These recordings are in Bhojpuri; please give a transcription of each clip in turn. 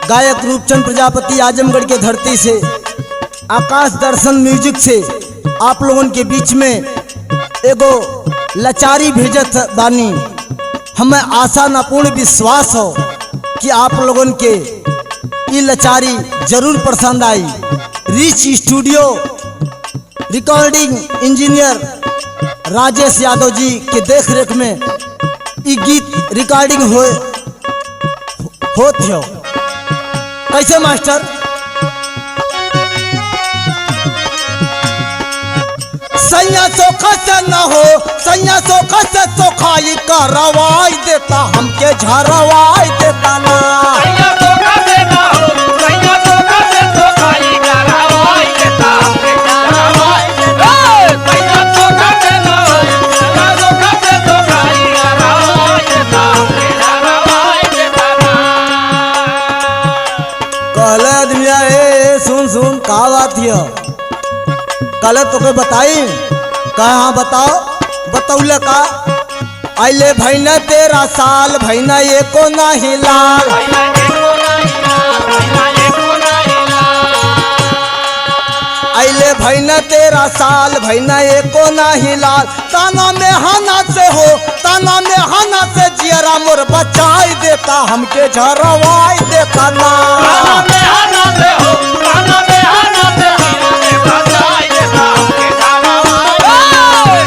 गायक रूपचंद प्रजापति आजमगढ़ के धरती से आकाश दर्शन म्यूजिक से आप लोगों के बीच में एगो लाचारी भेजत बानी। हमें आशा न पूर्ण विश्वास हो कि आप लोगों के ये लाचारी जरूर पसंद आई। Rich studio recording engineer Rajesh Yadav ji के देख रेख में ये गीत रिकॉर्डिंग होत हो। कैसे मास्टर? सैया सोखा से न हो, सैया सोखा से सोखाई का रवाई देता, हमके झरवाई देता ना। सैया सोखा से न हो, सैया सोखा से सोखाई का रवाई देता, हमके झरवाई देता। सैया सोखा से न हो, सैया सोखा से सोखाई का रवाई देता, हमके झरवाई देता ना। कहले आदमिया ए सुन का बात है? कल तो के बताई कहाँ बताओ बतौले का आइले भैना 13 साल भैना एको नहीं लाल। आइले भैना 13 साल भैना एको नहीं लाल। ताना में हाना से हो, ताना में हाना से जियरा मोर बचाई देता, हमके झरवाई देता ना। ताना में हाना से हो, ताना में हाना से बचाई देता, हमके झरवाई।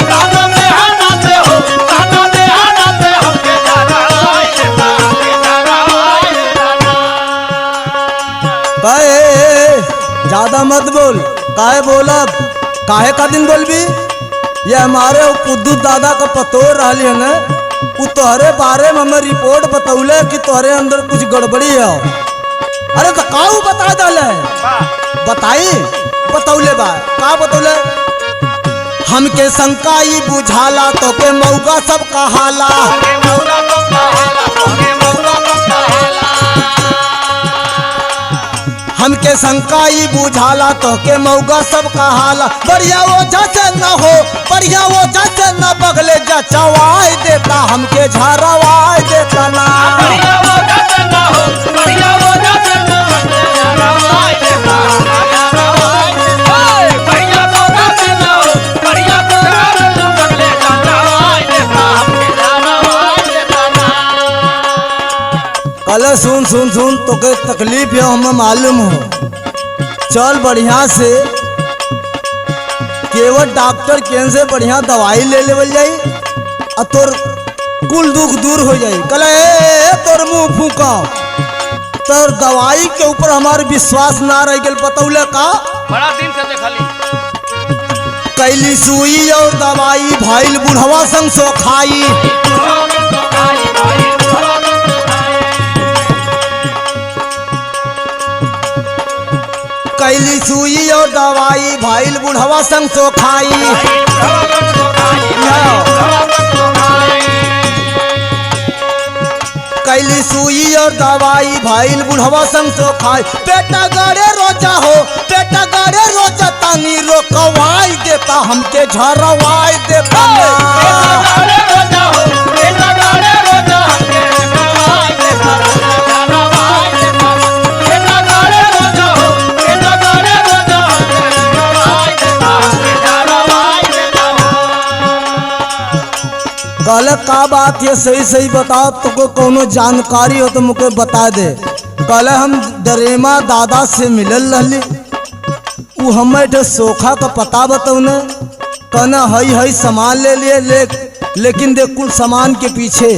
ताना में हाना से हो, ताना में हाना से हमके झरवाई देता, हमके झरवाई देता। कहे ज्यादा मत बोल। काहे बोलब? काहे का दिन बोलबी? ये हमारे कुद्दू दादा का पतोर रही है ना, वो तोहरे बारे में हमें रिपोर्ट बतौले कि तोहरे अंदर कुछ गड़बड़ी है। अरे तो काऊ बता डाले बताई बतौले बा का बतौले? हमके शंकाई बुझाला तो के मौका सब कहाला। हमके शंकाई बुझाला तो के मौका सब कहाला। बढ़िया वो जैसे न हो, बढ़िया वो जैसे न बगले जचवाई देता, हमके झरवाई देता ना। बढ़िया वो जैसे न हो, बढ़िया वो जैसे न बगले झरवाई देता, झरवाई देता। बढ़िया वो जैसे न हो, बढ़िया वो जैसे न बगले झरवाई देता, हमके झरवाई देता ना। कल सुन तो के तकलीफ है हमें मालूम हो। चल बढ़िया से केवल डॉक्टर केन से बढ़िया दवाई ले लेवल जाई और तोर कुल दुख दूर हो जाई। कल तोर मुंह फूका तोर दवाई के ऊपर हमारे विश्वास ना रह गल। बतौले का बड़ा दिन से देखली कैली सुई और दवाई भाईल बुढ़वा संग सोखाई। कैली सुई और दवाई भाईल बुढ़वा संग सोखाई। कैली सुई और दवाई भाईल बुढ़वा संग सोखाई। पेटा गड़े रोजा हो, पेटा गड़े रोजा तानी रोकवाई देता, हमके झरवाई देता कल का बात है? सही सही बताओ तो को कोनो जानकारी हो तो मुझे बता दे। कल हम डरेमा दादा से मिलल रहली, वो हमें सोखा का पता बतौने कहना हई सामान ले लिए लेकिन देख कुल सामान के पीछे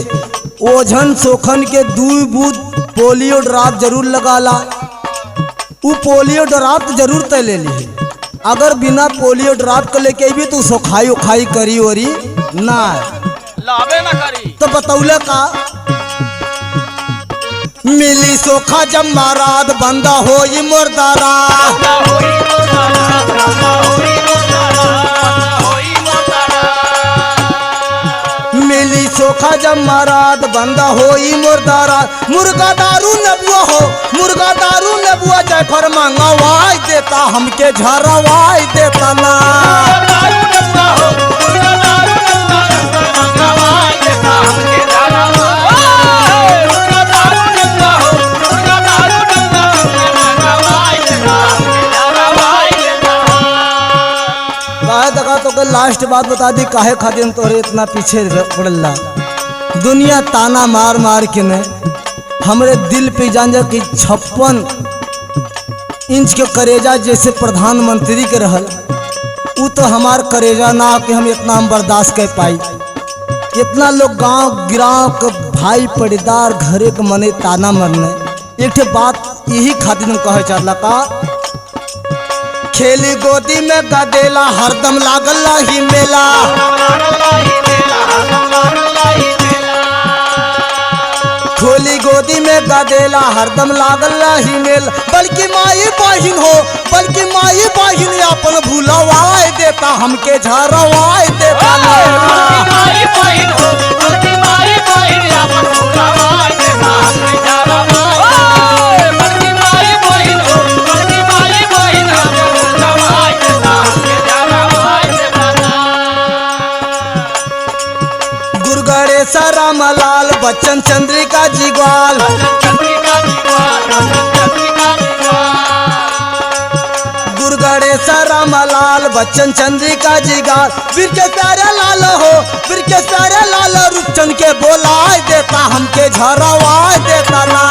ओझन सोखन के 2 बूंद पोलियो ड्राप जरूर लगाला। वो पोलियो ड्राप जरूर तय ले ली। अगर बिना पोलियो ड्राप के लेके भी तो सोखाई उखाई करी वरी ना लावे ना करी। तो बतौले का मिली सोखा जब महाराज बंदा हो मुर्दारा। मिली सोखा जब महाराज बंदा हो मुर्दारा। मुर्गा दारू नबुआ हो, मुर्गा दारू नबुआ जयफर मंगवाई देता, हमके झरवाई देता ना। हमके झरवाई काहे दगा तो के लास्ट बात बता दी काहे खातिर तोरे इतना पीछे पड़ला। दुनिया ताना मार मार के ने हमरे दिल पे जान जा कि 56 इंच के करेजा जैसे प्रधानमंत्री के रहल वो तो हमार करेजा ना कि हम इतना हम बर्दाश्त कर पाई। इतना लोग गांव गिराव के भाई पड़ीदार घरे के मने ताना मरने एक बात यही खातिर हम कहे चाहला का खेली गोदी में गदेला हरदम लागल ही मेला। खोली गोदी में गदेला हरदम लागल ही मेल बल्कि माई बहिन हो बल्कि माई बहिन अपन भूलवाए देता हमके झरवाए देता रामलाल बच्चन चंद्रिका जी ग्वाल गुरगणेश रामलाल बच्चन चंद्रिका जी ग्वाल वीर के प्यारे लाल हो वीर के प्यारे लाल रूपचंद के बोलाए देता हमके झरवाए देता ना।